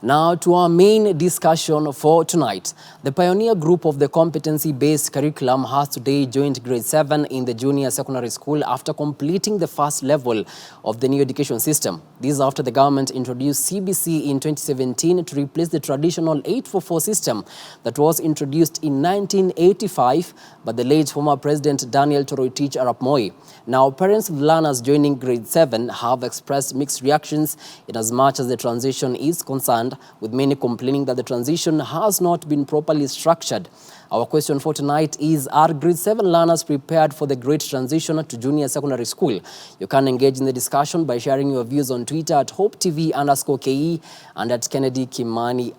Now to our main discussion for tonight. The pioneer group of the competency-based curriculum has today joined grade 7 in the junior secondary school after completing the first level of the new education system. This is after the government introduced CBC in 2017 to replace the traditional 844 system that was introduced in 1985 by the late former President Daniel Toroitich Arap Moi. Now, parents of learners joining grade 7 have expressed mixed reactions in as much as the transition is concerned, with many complaining that the transition has not been properly structured. Our question for tonight is, are grade 7 learners prepared for the great transition to junior secondary school? You can engage in the discussion by sharing your views on Twitter at HopeTV_KE and at Kennedy Kimani_.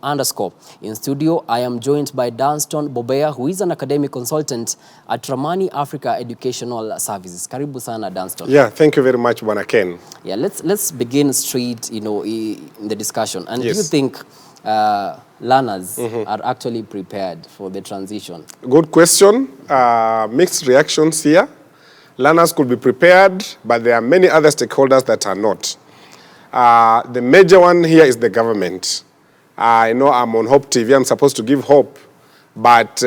In studio, I am joined by Danston Bobea, who is an academic consultant at Ramani Africa Educational Services. Karibu sana, Danston. Yeah, thank you very much, Bwana Ken. Yeah, let's begin straight, in the discussion. And Yes. do you think learners are actually prepared for the transition? Good question. Mixed reactions here. Learners could be prepared, but there are many other stakeholders that are not. The major one here is the government. I know I'm on Hope TV. I'm supposed to give hope. But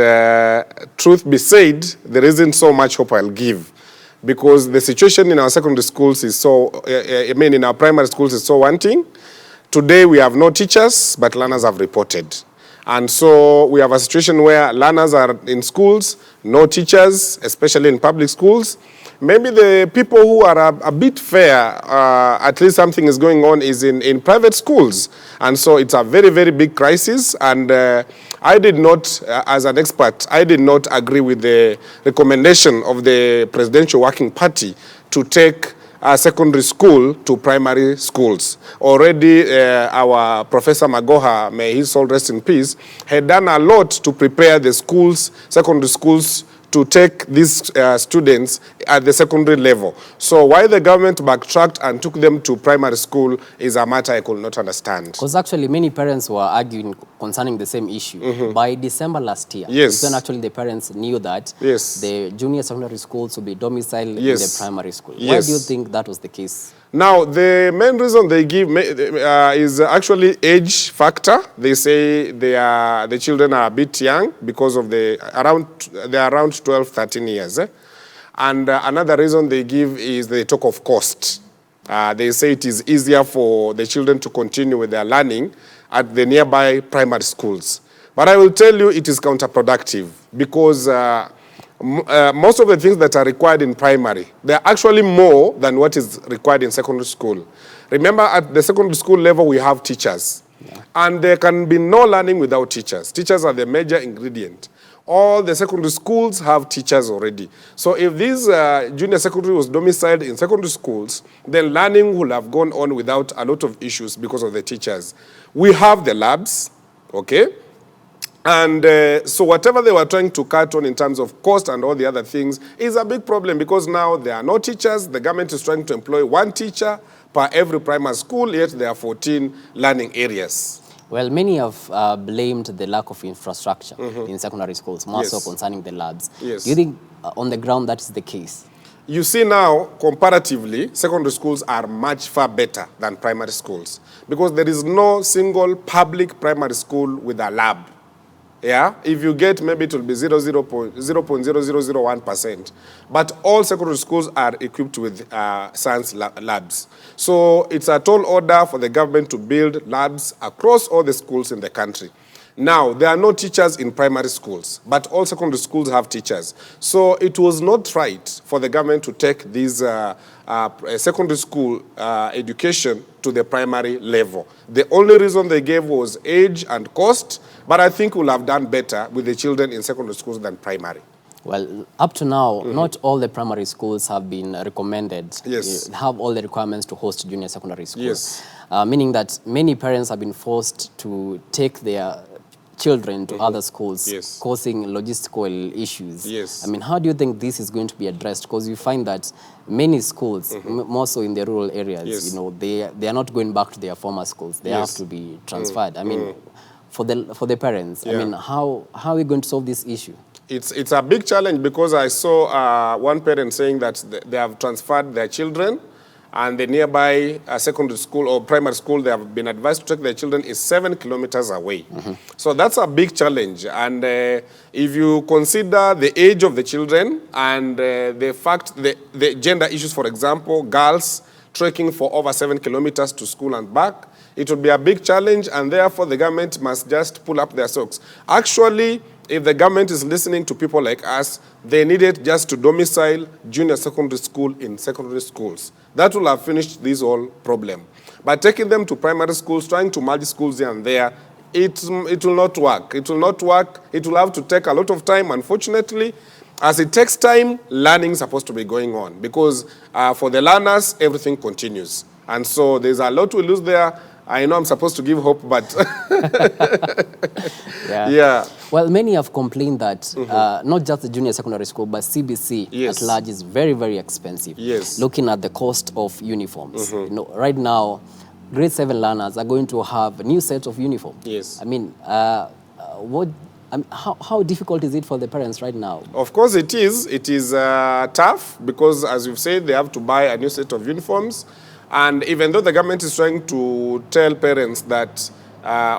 truth be said, there isn't so much hope I'll give. Because the situation in our secondary schools is in our primary schools is so wanting. Today we have no teachers, but learners have reported. And so we have a situation where learners are in schools, no teachers, especially in public schools. Maybe the people who are a bit fair, at least something is going on, is in private schools. And so it's a very, very big crisis. And I did not, as an expert, I did not agree with the recommendation of the Presidential Working Party to take secondary school to primary schools. Already our Professor Magoha, may his soul rest in peace, had done a lot to prepare the schools, secondary schools, to take these students at the secondary level. So why the government backtracked and took them to primary school is a matter I could not understand. Because actually many parents were arguing concerning the same issue. By December last year, Yes. when actually the parents knew that Yes. the junior secondary schools would be domiciled Yes. in the primary school. Why Yes. do you think that was the case? Now, the main reason they give is actually age factor. They say the children are a bit young because of they are around 12, 13 years. And another reason they give is they talk of cost. They say it is easier for the children to continue with their learning at the nearby primary schools. But I will tell you it is counterproductive because most of the things that are required in primary, they are actually more than what is required in secondary school. Remember, at the secondary school level, we have teachers. Yeah. And there can be no learning without teachers. Teachers are the major ingredient. All the secondary schools have teachers already. So if this junior secondary was domiciled in secondary schools, then learning would have gone on without a lot of issues because of the teachers. We have the labs, okay? And so whatever they were trying to cut on in terms of cost and all the other things is a big problem because now there are no teachers. The government is trying to employ one teacher per every primary school, yet there are 14 learning areas. Well, many have blamed the lack of infrastructure in secondary schools, more so concerning the labs. Yes. Do you think on the ground that is the case? You see now, comparatively, secondary schools are much far better than primary schools because there is no single public primary school with a lab. Yeah, if you get, maybe it will be 0.0001%. But all secondary schools are equipped with science labs. So it's a tall order for the government to build labs across all the schools in the country. Now, there are no teachers in primary schools, but all secondary schools have teachers. So it was not right for the government to take this secondary school education to the primary level. The only reason they gave was age and cost, but I think we'll have done better with the children in secondary schools than primary. Well, up to now, not all the primary schools have been recommended, Yes. have all the requirements to host junior secondary schools. Yes. Meaning that many parents have been forced to take their children to other schools, Yes. causing logistical issues. Yes. I mean, how do you think this is going to be addressed? Because you find that many schools, more so in the rural areas, Yes. they are not going back to their former schools. They have to be transferred. I mean, for the parents, I mean, how are we going to solve this issue? It's a big challenge because I saw one parent saying that they have transferred their children and the nearby secondary school or primary school they have been advised to take their children is 7 kilometers away. So that's a big challenge. And if you consider the age of the children and the fact, the gender issues, for example, girls trekking for over 7 kilometers to school and back, it would be a big challenge, and therefore the government must just pull up their socks. Actually, if the government is listening to people like us, they needed just to domicile junior secondary school in secondary schools. That will have finished this whole problem. But taking them to primary schools, trying to merge schools here and there, it will not work. It will not work. It will have to take a lot of time, unfortunately. As it takes time, learning is supposed to be going on, because for the learners, everything continues. And so there's a lot we lose there. I know I'm supposed to give hope, but yeah. Well, many have complained that not just the junior secondary school, but CBC at large is very, very expensive. Yes. Looking at the cost of uniforms. You know, right now, grade 7 learners are going to have a new set of uniforms. Yes. I mean, how difficult is it for the parents right now? Of course it is. It is tough because, as you've said, they have to buy a new set of uniforms. And even though the government is trying to tell parents that,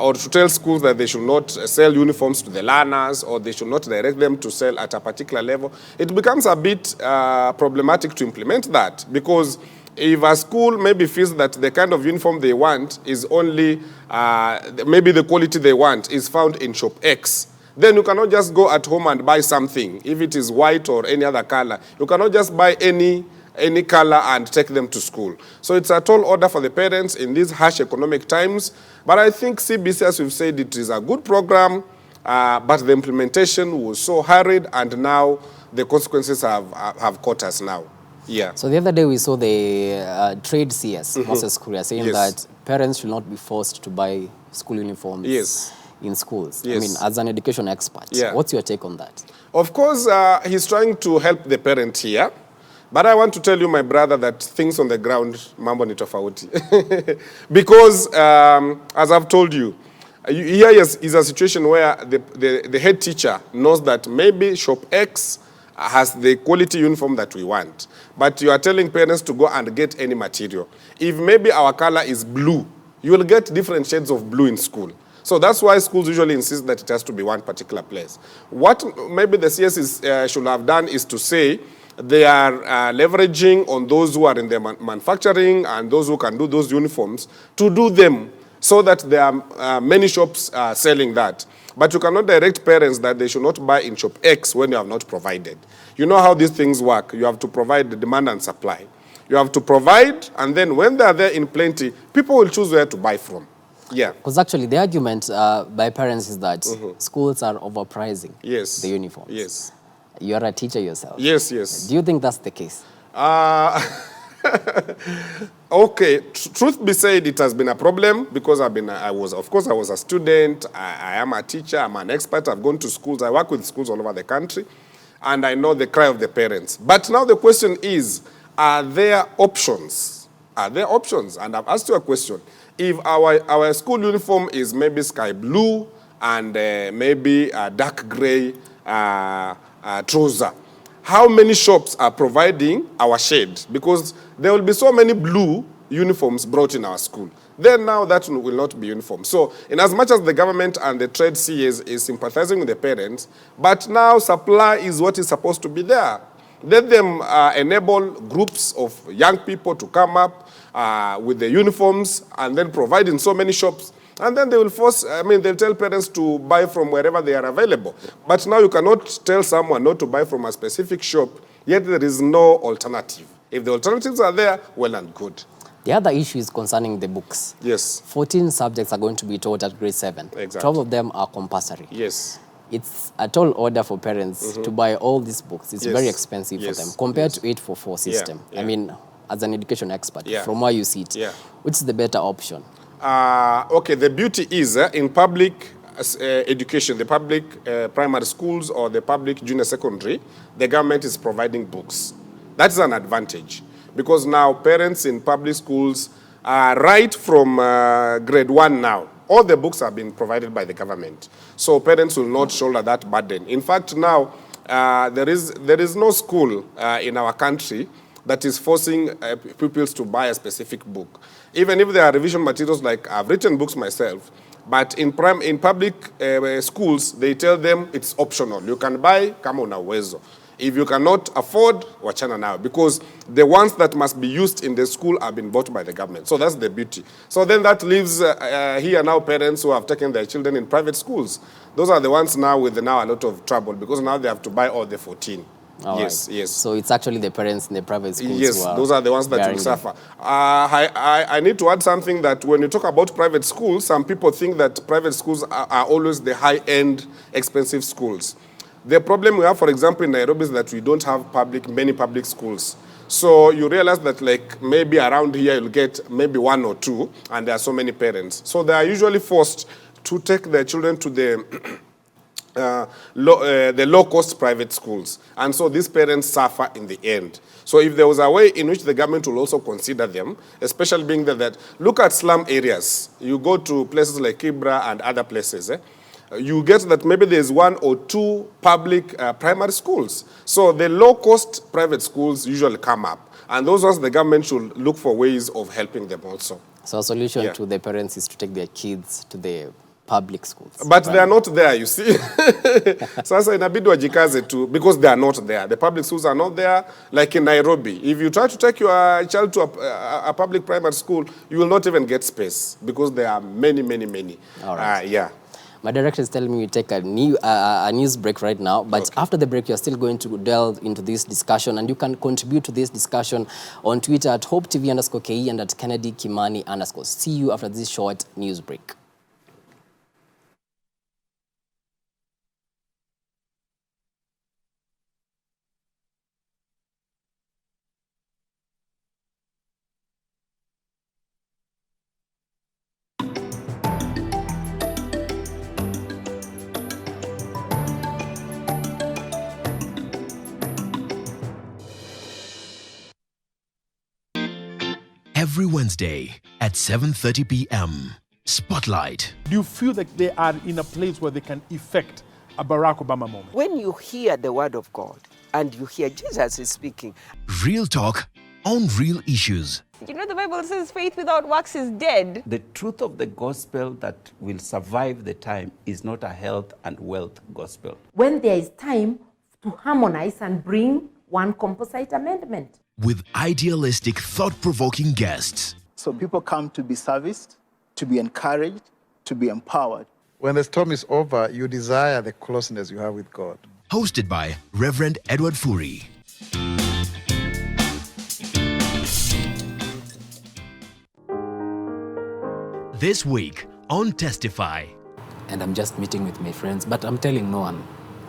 or to tell schools that they should not sell uniforms to the learners, or they should not direct them to sell at a particular level, it becomes a bit problematic to implement that. Because if a school maybe feels that the kind of uniform they want is only, maybe the quality they want is found in shop X, then you cannot just go at home and buy something. If it is white or any other color, you cannot just buy any color and take them to school. So it's a tall order for the parents in these harsh economic times. But I think CBC, as we've said, it is a good program, but the implementation was so hurried, and now the consequences have caught us now. Yeah. So the other day we saw the trade CS, Moses Kuria, saying that parents should not be forced to buy school uniforms in schools. I mean, as an education expert, what's your take on that? Of course, he's trying to help the parent here. But I want to tell you, my brother, that things on the ground, mambo ni tofauti. Because, as I've told you, here is a situation where the head teacher knows that maybe shop X has the quality uniform that we want. But you are telling parents to go and get any material. If maybe our color is blue, you will get different shades of blue in school. So that's why schools usually insist that it has to be one particular place. What maybe the CS should have done is to say, they are leveraging on those who are in the manufacturing and those who can do those uniforms to do them, so that there are many shops selling that. But you cannot direct parents that they should not buy in shop X when you have not provided. You know how these things work. You have to provide the demand and supply. You have to provide, and then when they are there in plenty, people will choose where to buy from. Yeah. Because actually the argument by parents is that schools are overpricing the uniforms. Yes. You are a teacher yourself. Yes, yes. Do you think that's the case? Okay, truth be said, it has been a problem because I was a student, I am a teacher, I'm an expert, I've gone to schools, I work with schools all over the country, and I know the cry of the parents. But now the question is, are there options? Are there options? And I've asked you a question. If our school uniform is maybe sky blue and maybe a dark gray trouser, how many shops are providing our shade? Because there will be so many blue uniforms brought in our school. Then now that will not be uniform. So in as much as the government and the trade CS is sympathizing with the parents, but now supply is what is supposed to be there. Let them enable groups of young people to come up with the uniforms and then provide in so many shops. And then they will they'll tell parents to buy from wherever they are available. But now you cannot tell someone not to buy from a specific shop, yet there is no alternative. If the alternatives are there, well and good. The other issue is concerning the books. Yes. 14 subjects are going to be taught at grade 7. Exactly. 12 of them are compulsory. Yes. It's a tall order for parents to buy all these books. It's very expensive for them compared to 844 system. I mean, as an education expert, from where you sit, which is the better option? Okay, the beauty is in public education, the public primary schools or the public junior secondary, the government is providing books. That is an advantage because now parents in public schools, right from grade 1 now, all the books are being provided by the government. So parents will not shoulder that burden. In fact, now there is no school in our country that is forcing pupils to buy a specific book. Even if there are revision materials, like I've written books myself, but in public schools, they tell them it's optional. You can buy kama una uwezo. If you cannot afford, wachana now, because the ones that must be used in the school have been bought by the government. So that's the beauty. So then that leaves here now parents who have taken their children in private schools. Those are the ones now with now a lot of trouble, because now they have to buy all the 14. All yes, right. yes. So it's actually the parents in the private schools Yes, who are those are the ones that will bearing them. suffer. I need to add something, that when you talk about private schools, some people think that private schools are always the high-end, expensive schools. The problem we have, for example, in Nairobi is that we don't have many public schools. So you realize that like maybe around here you'll get maybe 1 or 2, and there are so many parents. So they are usually forced to take their children to the low-cost private schools. And so these parents suffer in the end. So if there was a way in which the government will also consider them, especially being that look at slum areas. You go to places like Kibra and other places, you get that maybe there's 1 or 2 public primary schools. So the low-cost private schools usually come up. And those ones, the government should look for ways of helping them also. So a solution to the parents is to take their kids to the public schools. But they are not there, you see. Sasa inabidi wajikaze too, because they are not there. The public schools are not there. Like in Nairobi, if you try to take your child to a public primary school, you will not even get space, because there are many. All right. Yeah. My director is telling me we take a news break right now, but Okay. after the break, you're still going to delve into this discussion, and you can contribute to this discussion on Twitter at HopeTV_KE and at Kennedy Kimani_. See you after this short news break. Every Wednesday at 7:30 p.m. Spotlight. Do you feel that they are in a place where they can effect a Barack Obama moment? When you hear the word of God and you hear Jesus is speaking, Real talk on real issues. You know, the Bible says faith without works is dead. The truth of the gospel that will survive the time is not a health and wealth gospel. When there is time to harmonize and bring one composite amendment. With idealistic, thought-provoking guests. So people come to be serviced, to be encouraged, to be empowered. When the storm is over, you desire the closeness you have with God. Hosted by Reverend Edward Furi. This week on Testify. And I'm just meeting with my friends, but I'm telling no one.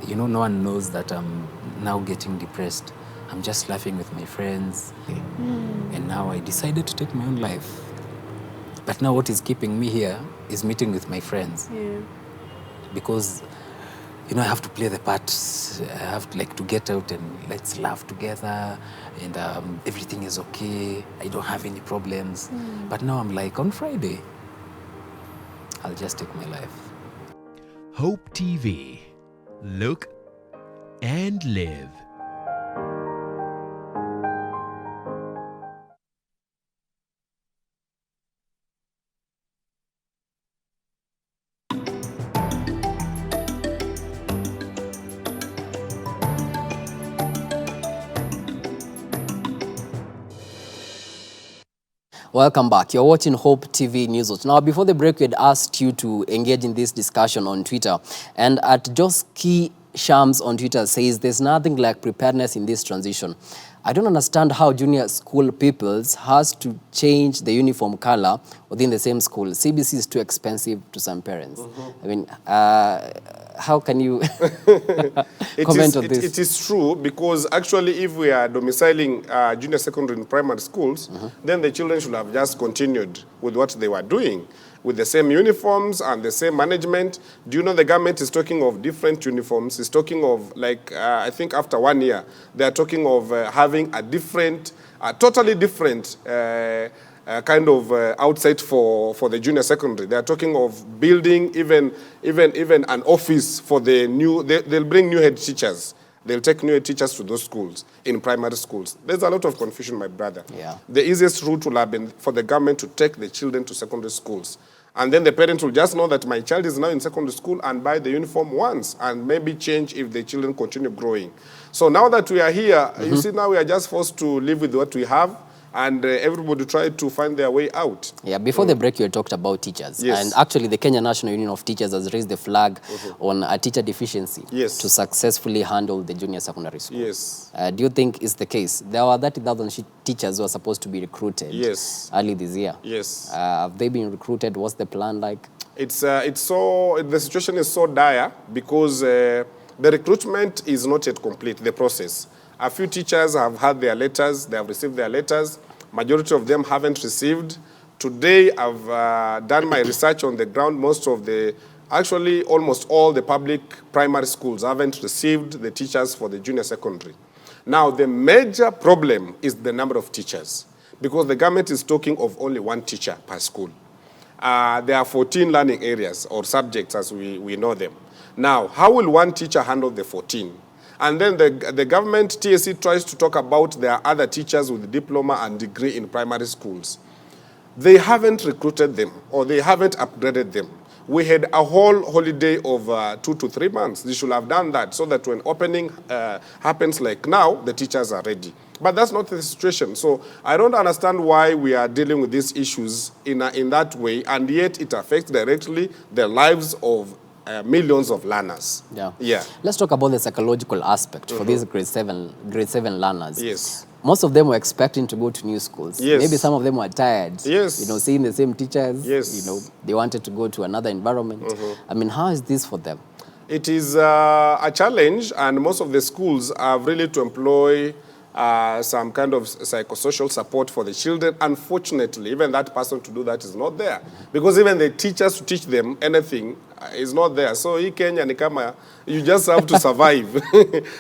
You know, no one knows that I'm now getting depressed. I'm just laughing with my friends. And now I decided to take my own life. But now what is keeping me here is meeting with my friends. Yeah. Because, you know, I have to play the part. I have to get out and let's laugh together. And everything is okay. I don't have any problems. But now I'm like, on Friday, I'll just take my life. Hope TV. Look and live. Welcome back. You're watching Hope TV News Watch. Now, before the break, we had asked you to engage in this discussion on Twitter. And at Joski Shams on Twitter says, there's nothing like preparedness in this transition. I don't understand how junior school pupils has to change the uniform color within the same school. CBC is too expensive to some parents. I mean, how can you comment on this? It is true, because actually if we are domiciling junior secondary and primary schools, then the children should have just continued with what they were doing, with the same uniforms and the same management. Do you know the government is talking of different uniforms? It's talking of, like, I think after 1 year, they are talking of having a different, totally different kind of outset for the junior secondary. They are talking of building even an office for the new, they'll bring new head teachers They'll take new teachers to those schools, in primary schools. There's a lot of confusion, my brother. Yeah. The easiest route will have been for the government to take the children to secondary schools. And then the parents will just know that my child is now in secondary school and buy the uniform once and maybe change if the children continue growing. So now that we are here, you see, now we are just forced to live with what we have, and everybody try to find their way out. Yeah, before the break, you had talked about teachers. Yes. And actually, the Kenya National Union of Teachers has raised the flag on a teacher deficiency Yes. to successfully handle the junior secondary school. Yes. Do you think it's the case? There were 30,000 teachers who are supposed to be recruited early this year. Yes. Have they been recruited? What's the plan like? The situation is so dire because the recruitment is not yet complete, the process. A few teachers have had their letters, they have received their letters. Majority of them haven't received. Today, I've done my research on the ground. Actually, almost all the public primary schools haven't received the teachers for the junior secondary. Now, the major problem is the number of teachers, because the government is talking of only one teacher per school. There are 14 learning areas or subjects as we know them. Now, how will one teacher handle the 14? And then the government, TSC, tries to talk about there are other teachers with diploma and degree in primary schools. They haven't recruited them, or they haven't upgraded them. We had a whole holiday of 2 to 3 months. They should have done that so that when opening happens like now, the teachers are ready. But that's not the situation. So I don't understand why we are dealing with these issues in that way, and yet it affects directly the lives of millions of learners. Yeah. Let's talk about the psychological aspect for these grade 7 learners. Yes. Most of them were expecting to go to new schools. Yes. Maybe some of them were tired. Yes. Seeing the same teachers. Yes. They wanted to go to another environment. I mean, how is this for them? It is a challenge, and most of the schools are really to employ some kind of psychosocial support for the children. Unfortunately, even that person to do that is not there, because even the teachers to teach them anything is not there. So in Kenya, you just have to survive.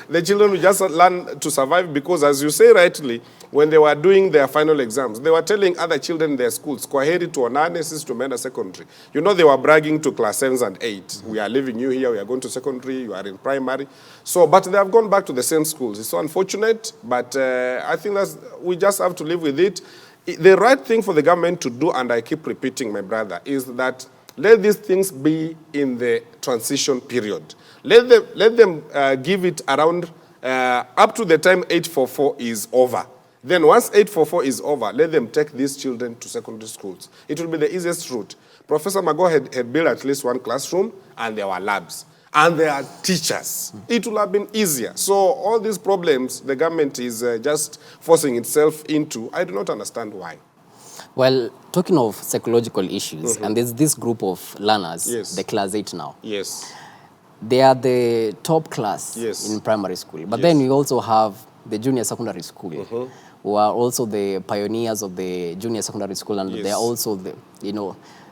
The children will just learn to survive because, as you say rightly, when they were doing their final exams, they were telling other children in their schools, "Kwaheri tuonane, sisi tumeenda secondary." They were bragging to class 7s and 8. "We are leaving you here, we are going to secondary, you are in primary." So, but they have gone back to the same schools. It's so unfortunate, but I think we just have to live with it. The right thing for the government to do, and I keep repeating, my brother, is that let these things be in the transition period. Let them give it around up to the time 844 is over. Then once 844 is over, let them take these children to secondary schools. It will be the easiest route. Professor Mago had built at least one classroom, and there were labs. And there are teachers. It will have been easier. So all these problems the government is just forcing itself into, I do not understand why. Well, talking of psychological issues, and there's this group of learners, the class 8 now. Yes. They are the top class in primary school. But then we also have the junior secondary school, who are also the pioneers of the junior secondary school, and they're also the,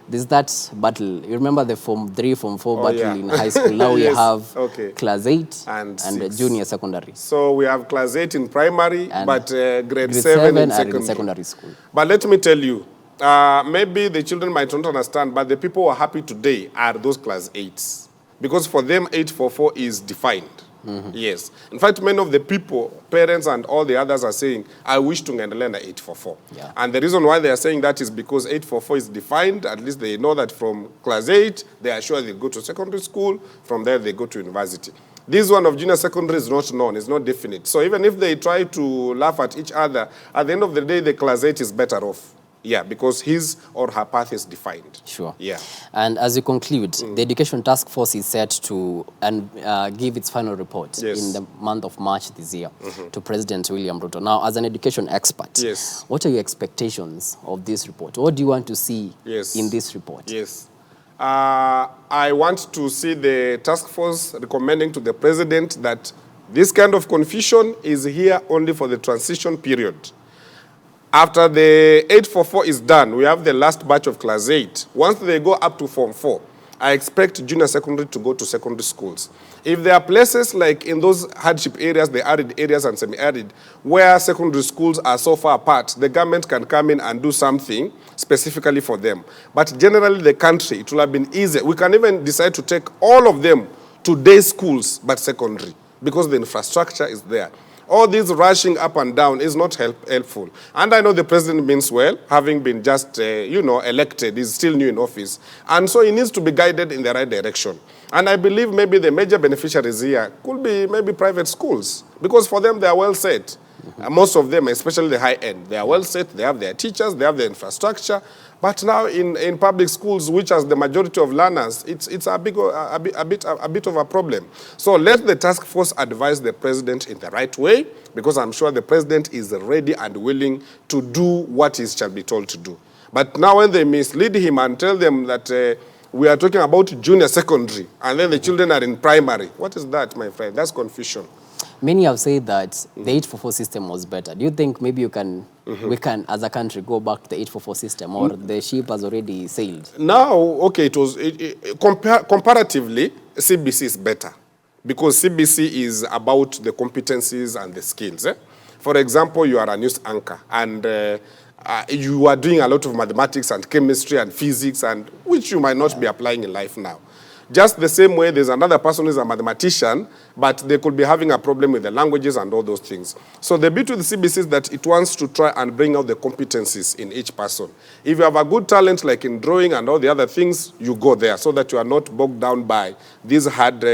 there's that battle. You remember the Form 3, Form 4 battle in high school? Now we have class 8 and the junior secondary. So we have class 8 in primary, but grade 7 in secondary school. But let me tell you, maybe the children might not understand, but the people who are happy today are those class 8s. Because for them, 844 is defined. Yes. In fact, many of the people, parents and all the others are saying, I wish to learn 844. And the reason why they are saying that is because 844 is defined. At least they know that from class 8, they are sure they go to secondary school. From there, they go to university. This one of junior secondary is not known. It's not definite. So even if they try to laugh at each other, at the end of the day, the class 8 is better off. Yeah, because his or her path is defined. Sure. Yeah. And as you conclude, the Education Task Force is set to give its final report in the month of March this year to President William Ruto. Now, as an education expert, what are your expectations of this report? What do you want to see in this report? Yes. I want to see the task force recommending to the president that this kind of confusion is here only for the transition period. After the 844 is done, we have the last batch of class 8. Once they go up to Form 4, I expect junior secondary to go to secondary schools. If there are places like in those hardship areas, the arid areas and semi-arid, where secondary schools are so far apart, the government can come in and do something specifically for them. But generally the country, it will have been easy. We can even decide to take all of them to day schools, but secondary. because the infrastructure is there. All this rushing up and down is not helpful. And I know the president means well, having been just, elected, he's still new in office. And so he needs to be guided in the right direction. And I believe maybe the major beneficiaries here could be maybe private schools, because for them they are well set. Most of them, especially the high end, they are well set, they have their teachers, they have the infrastructure. But now in public schools, which has the majority of learners, it's a bit of a problem. So let the task force advise the president in the right way, because I'm sure the president is ready and willing to do what he shall be told to do. But now when they mislead him and tell them that we are talking about junior secondary, and then the children are in primary, what is that, my friend? That's confusion. Many have said that the 844 system was better. Do you think maybe we can, as a country, go back to the 844 system, or the ship has already sailed? Now, okay, comparatively, CBC is better, because CBC is about the competencies and the skills. For example, you are a news anchor, and you are doing a lot of mathematics and chemistry and physics, and which you might not be applying in life now. Just the same way, there's another person who's a mathematician, but they could be having a problem with the languages and all those things. So the beauty with the CBC is that it wants to try and bring out the competencies in each person. If you have a good talent, like in drawing and all the other things, you go there, so that you are not bogged down by these hard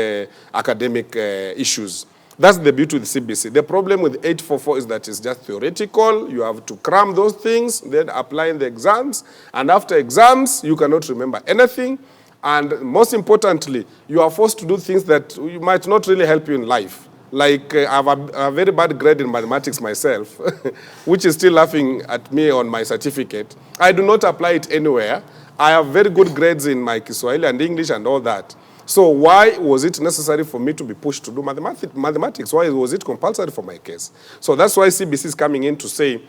academic issues. That's the beauty with CBC. The problem with 844 is that it's just theoretical. You have to cram those things, then apply in the exams, and after exams, you cannot remember anything. And most importantly, you are forced to do things that you might not really help you in life. Like I have a very bad grade in mathematics myself, which is still laughing at me on my certificate. I do not apply it anywhere. I have very good grades in my Kiswahili and English and all that. So why was it necessary for me to be pushed to do mathematics? Why was it compulsory for my case? So that's why CBC is coming in to say,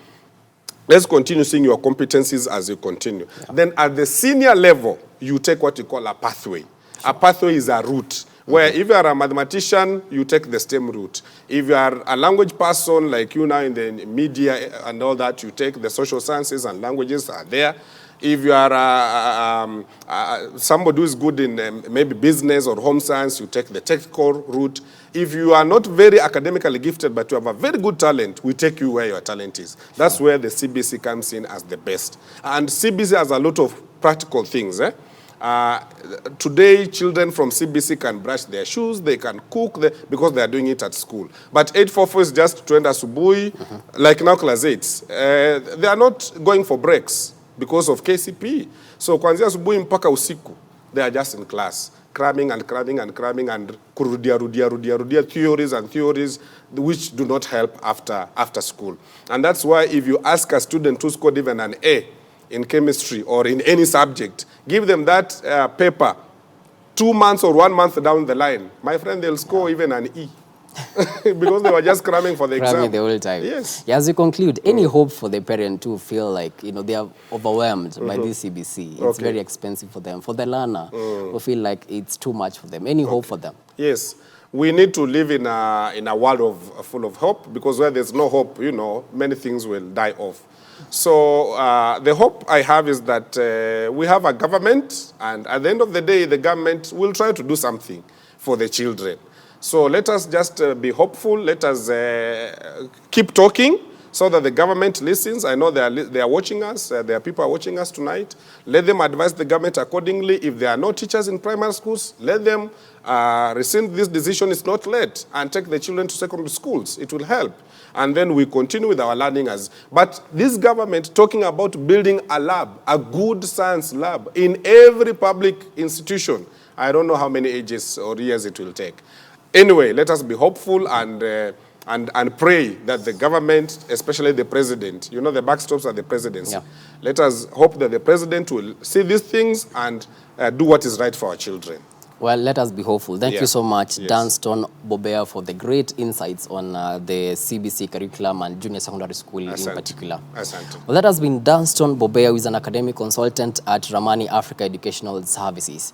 let's continue seeing your competencies as you continue. Yeah. Then at the senior level, you take what you call a pathway. Sure. A pathway is a route, where if you are a mathematician, you take the STEM route. If you are a language person, like you now in the media and all that, you take the social sciences and languages are there. If you are somebody who is good in maybe business or home science, you take the technical route. If you are not very academically gifted, but you have a very good talent, we take you where your talent is. That's where the CBC comes in as the best. And CBC has a lot of practical things. Today, children from CBC can brush their shoes, they can cook, because they are doing it at school. But 844 is just twenda asubuhi, like now class 8. They are not going for breaks because of KCPE. So kuanzia asubuhi mpaka usiku, they are just in class, cramming and cramming and cramming and rudia theories and theories which do not help after school. And that's why if you ask a student who scored even an A in chemistry or in any subject, give them that paper 2 months or 1 month down the line, my friend, they'll score even an E. Because they were just cramming for the exam. Cramming the whole time. Yes. Yeah, as we conclude, any hope for the parent to feel like, they are overwhelmed by this CBC? It's very expensive for them. For the learner, who feel like it's too much for them. Any hope for them? Yes. We need to live in a world full of hope, because where there's no hope, many things will die off. So the hope I have is that we have a government, and at the end of the day, the government will try to do something for the children. So let us just be hopeful. Let us keep talking so that the government listens. I know they are watching us. There are people watching us tonight. Let them advise the government accordingly. If there are no teachers in primary schools, let them rescind this decision. It's not late, and take the children to secondary schools. It will help. And then we continue with our learning. But this government talking about building a lab, a good science lab, in every public institution. I don't know how many ages or years it will take. Anyway, let us be hopeful and pray that the government, especially the president, the backstops are the presidency. Yeah. Let us hope that the president will see these things and do what is right for our children. Well, let us be hopeful. Thank you so much, Danston Bobea, for the great insights on the CBC curriculum and junior secondary school in particular. Well, that has been Danston Bobea, who is an academic consultant at Ramani Africa Educational Services.